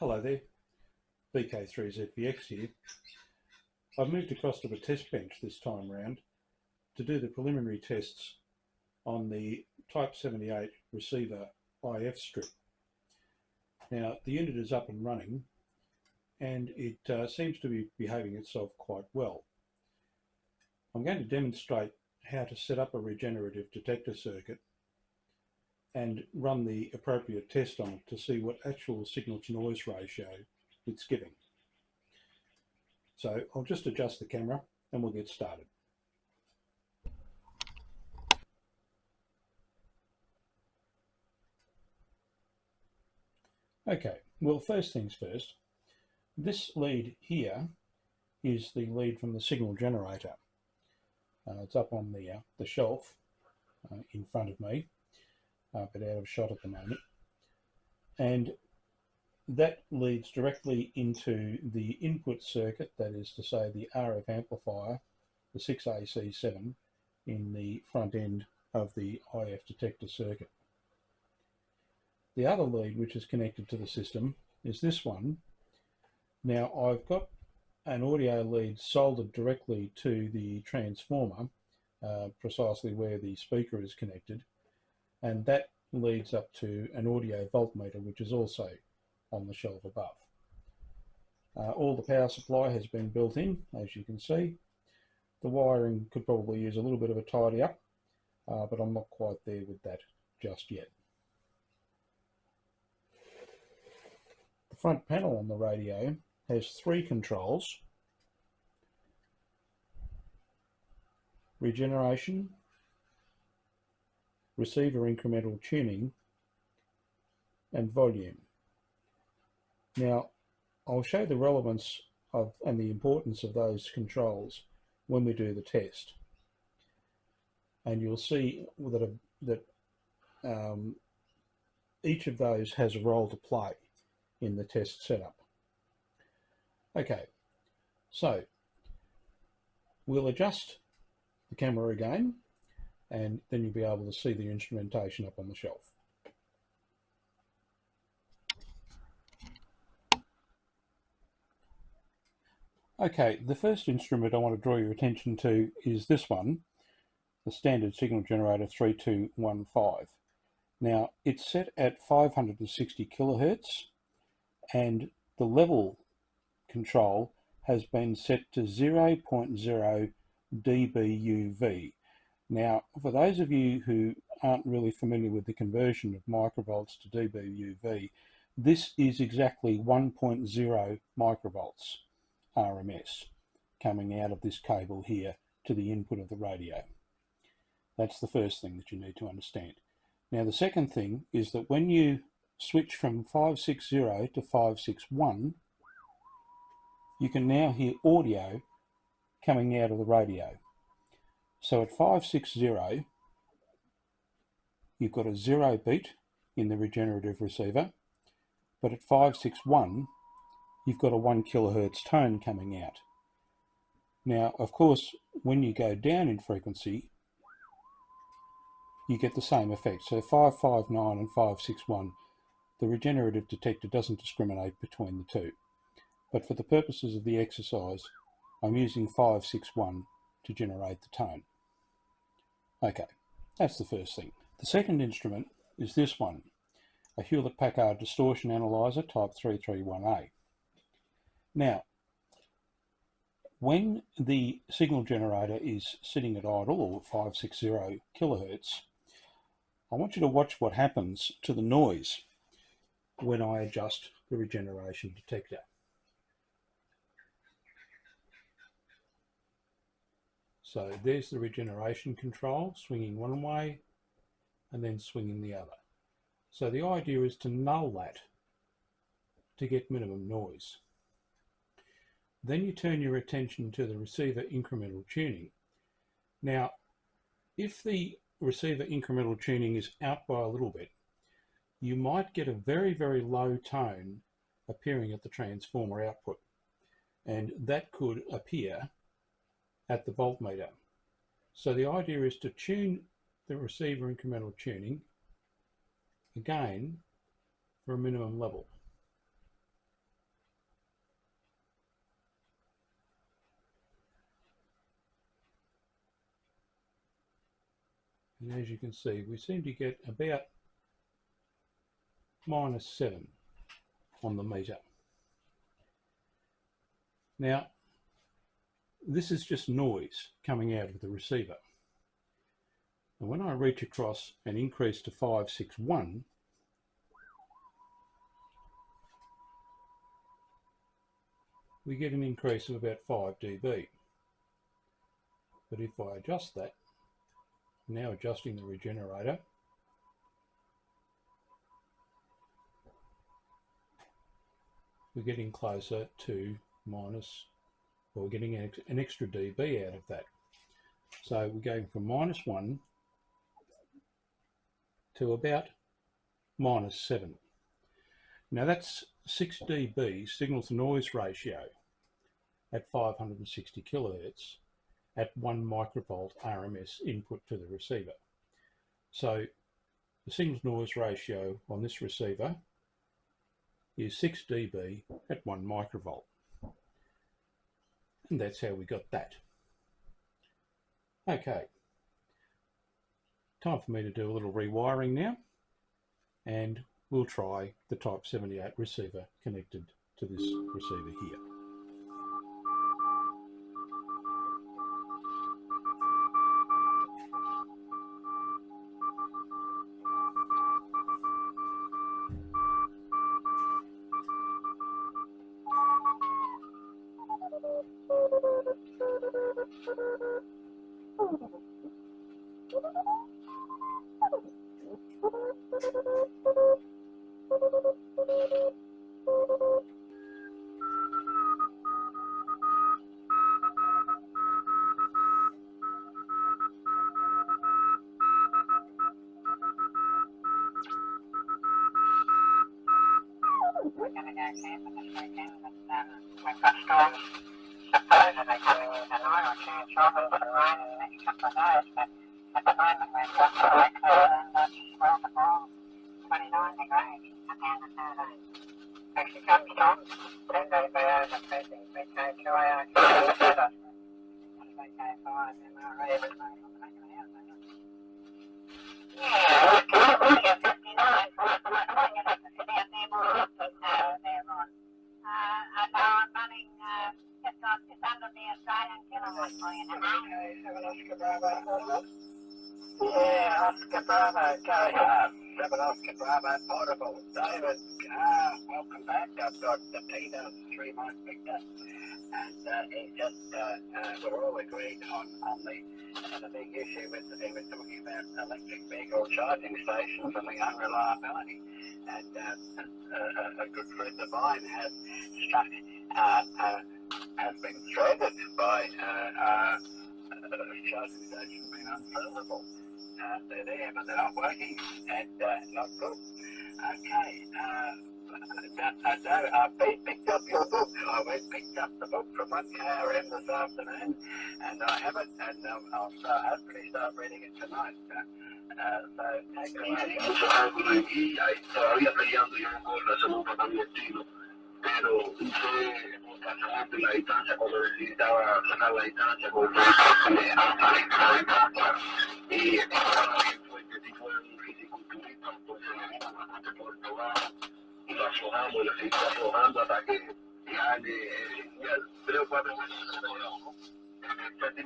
Hello there, VK3ZVX here. I've moved across to the test bench this time round to do the preliminary tests on the Type 78 receiver IF strip. Now the unit is up and running and it seems to be behaving itself quite well. I'm going to demonstrate how to set up a regenerative detector circuit and run the appropriate test on it to see what actual signal to noise ratio it's giving. So I'll just adjust the camera and we'll get started. Okay, well, first things first, this lead here is the lead from the signal generator. It's up on the shelf in front of me, but out of shot at the moment. And that leads directly into the input circuit, that is to say the RF amplifier, the 6AC7, in the front end of the IF detector circuit. The other lead which is connected to the system is this one. Now I've got an audio lead soldered directly to the transformer, precisely where the speaker is connected, and that leads up to an audio voltmeter which is also on the shelf above. All the power supply has been built in, as you can see. The wiring could probably use a little bit of a tidy up, but I'm not quite there with that just yet. The front panel on the radio has three controls: regeneration, receiver incremental tuning, and volume. Now, I'll show the relevance of and the importance of those controls when we do the test, and you'll see that each of those has a role to play in the test setup. Okay, so we'll adjust the camera again, and then you'll be able to see the instrumentation up on the shelf. Okay, the first instrument I want to draw your attention to is this one, the standard signal generator 3215. Now, it's set at 560 kilohertz, and the level control has been set to 0.0 dBUV. Now, for those of you who aren't really familiar with the conversion of microvolts to dBUV, this is exactly 1.0 microvolts RMS coming out of this cable here to the input of the radio. That's the first thing that you need to understand. Now, the second thing is that when you switch from 560 to 561, you can now hear audio coming out of the radio. So at 560, you've got a 0 beat in the regenerative receiver, but at 561, you've got a 1 kilohertz tone coming out. Now, of course, when you go down in frequency, you get the same effect. So 559 and 561, the regenerative detector doesn't discriminate between the two. But for the purposes of the exercise, I'm using 561 to generate the tone. Okay, that's the first thing. The second instrument is this one, a Hewlett-Packard distortion analyzer type 331A. Now, when the signal generator is sitting at idle, or 560 kilohertz, I want you to watch what happens to the noise when I adjust the regeneration detector. So there's the regeneration control, swinging one way and then swinging the other. So the idea is to null that to get minimum noise. Then you turn your attention to the receiver incremental tuning. Now, if the receiver incremental tuning is out by a little bit, you might get a very, very low tone appearing at the transformer output, and that could appear at the voltmeter. So the idea is to tune the receiver incremental tuning again for a minimum level. And as you can see, we seem to get about -7 on the meter. Now, this is just noise coming out of the receiver. And when I reach across and increase to 561, we get an increase of about 5 dB. But if I adjust that, now adjusting the regenerator, we're getting closer to we're getting an extra dB out of that. So we're going from -1 to about -7. Now that's 6 dB signal to noise ratio at 560 kilohertz at 1 microvolt RMS input to the receiver. So the signal to noise ratio on this receiver is 6 dB at 1 microvolt. And that's how we got that. Okay, time for me to do a little rewiring now, and we'll try the Type 78 receiver connected to this receiver here. Yeah, Oscar Bravo, go. 7 Oscar Bravo, portable. David, welcome back. I've got Peter, 3 Mike Victor, and he just, we're all agreed on the big issue with, he was talking about electric vehicle charging stations and the unreliability. And a good friend of mine has been threatened by charging stations being unserviceable. They're there, but they're not working, and not good. Okay, I've picked up your book. I went picked up the book from 1KRM this afternoon, and I have it, and I'll hopefully start reading it tonight. So take it away. Todavía peleando yo con la salud para mi estilo, pero hice bastante la distancia cuando necesitaba sacar la distancia con y estaba bien fuerte, si fue un fisiculturista, entonces me vino bastante por el trabajo y lo aflojamos y lo seguimos aflojando hasta que ya en 3 o 4 meses en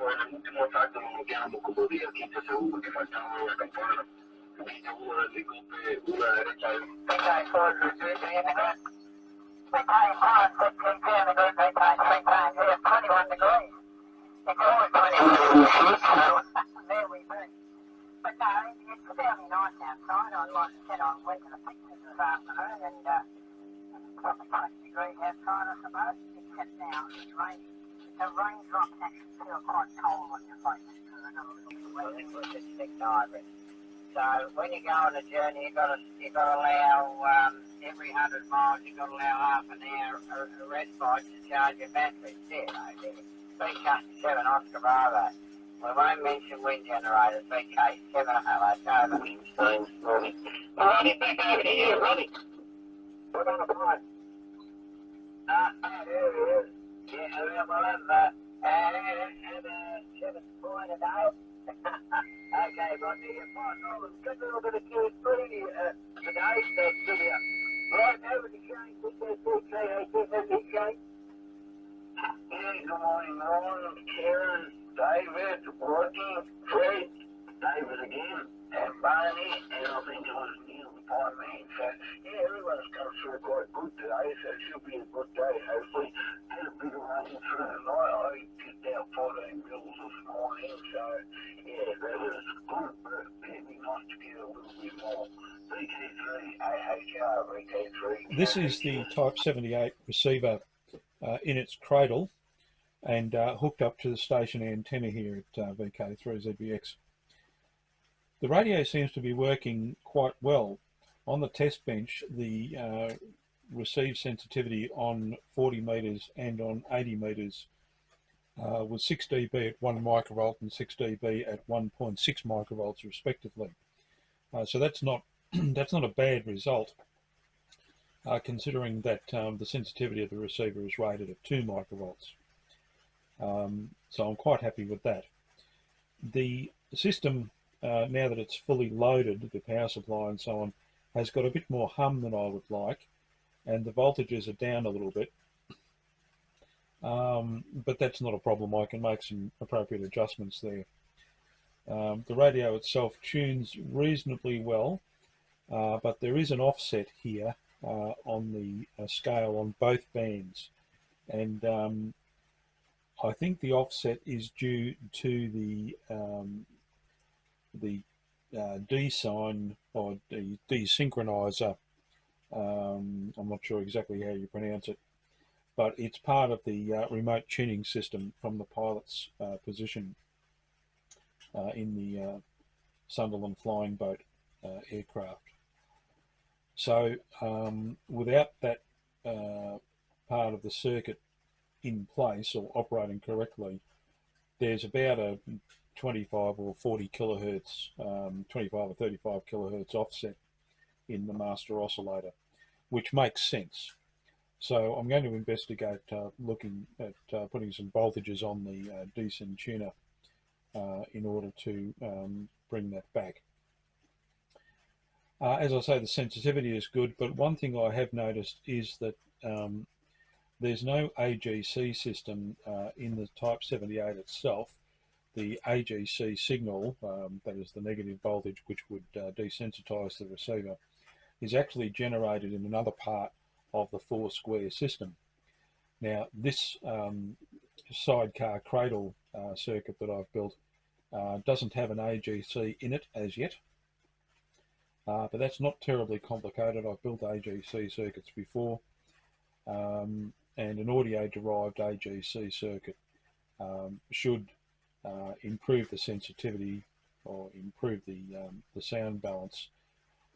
el último salto nos quedamos como 10 o 15 segundos que faltaba una campana. Viste uno del picote, una derecha de un So when you go on a journey, you got to allow every 100 miles. You got to allow half an hour a respite to charge your battery. VK7 Oscar Bravo. We won't mention wind generators. VK7 over. Ronnie, back over here, Ronnie. Put on the pipe. There he is. Yeah, we'll have that. 7 pointed out. Okay, Rodney, you might know a good little bit of Q3 today, Sylvia. Right, over to Shane, Shane. Yeah, good morning, Ron, Karen, David, Rodney, Fred, David again, and Barney, and I think it was Neil the Pine Man. So, yeah, everyone's come through quite good today, so it should be a good day, hopefully. Had a bit of rain through the night. I picked out 14 mils this morning, so, yeah, that was good, but it'd be nice to get a little bit more. VK3, AHR, VK3. This is the Type 78 receiver in its cradle and hooked up to the station antenna here at VK3ZBX. The radio seems to be working quite well. On the test bench, the receive sensitivity on 40 metres and on 80 metres was 6 dB at 1 microvolt and 6 dB at 1.6 microvolts respectively. So that's not that's not a bad result, considering that the sensitivity of the receiver is rated at 2 microvolts. So I'm quite happy with that. The system, now that it's fully loaded, the power supply and so on, has got a bit more hum than I would like, and the voltages are down a little bit. But that's not a problem. I can make some appropriate adjustments there. The radio itself tunes reasonably well, but there is an offset here on the scale on both bands, and I think the offset is due to the D sign or the desynchronizer. I'm not sure exactly how you pronounce it, but it's part of the remote tuning system from the pilot's position in the Sunderland flying boat aircraft. So without that part of the circuit in place or operating correctly, there's about a 25 or 40 kilohertz, 25 or 35 kilohertz offset in the master oscillator, which makes sense. So I'm going to investigate looking at putting some voltages on the desyn tuner in order to bring that back. As I say, the sensitivity is good, but one thing I have noticed is that there's no AGC system in the Type 78 itself. The AGC signal, that is the negative voltage which would desensitize the receiver, is actually generated in another part of the 4-square system. Now, this sidecar cradle circuit that I've built doesn't have an AGC in it as yet, but that's not terribly complicated. I've built AGC circuits before, and an audio-derived AGC circuit should improve the sensitivity or improve the sound balance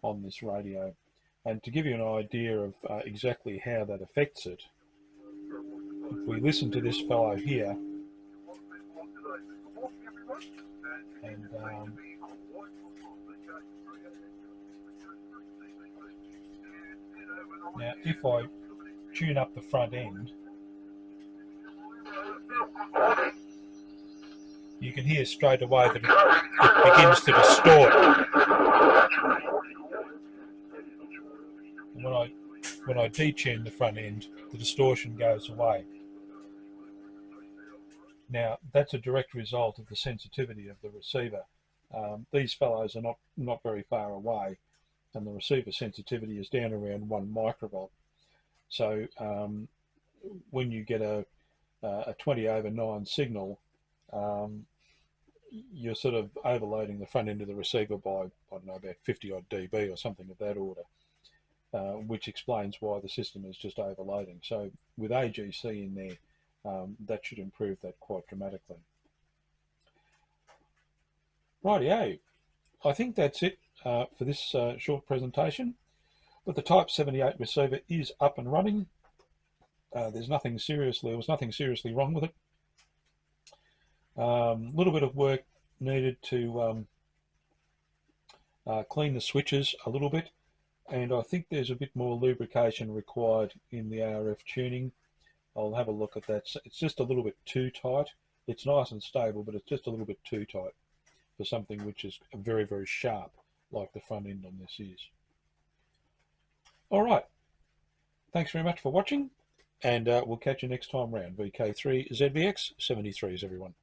on this radio. And to give you an idea of exactly how that affects it, if we listen to this fellow here, and now if I tune up the front end, you can hear straight away that it begins to distort. And when I detune the front end, the distortion goes away. Now, that's a direct result of the sensitivity of the receiver. These fellows are not very far away, and the receiver sensitivity is down around 1 microvolt. So when you get a 20/9 signal, you're sort of overloading the front end of the receiver by, I don't know, about 50 odd dB or something of that order, which explains why the system is just overloading. So with AGC in there, that should improve that quite dramatically. Rightio, I think that's it for this short presentation. But the Type 78 receiver is up and running. There was nothing seriously wrong with it. A little bit of work needed to clean the switches a little bit, and I think there's a bit more lubrication required in the RF tuning. I'll have a look at that. It's just a little bit too tight. It's nice and stable, but it's just a little bit too tight for something which is very, very sharp, like the front end on this is. All right. Thanks very much for watching, and we'll catch you next time round. VK3ZVX 73s, everyone.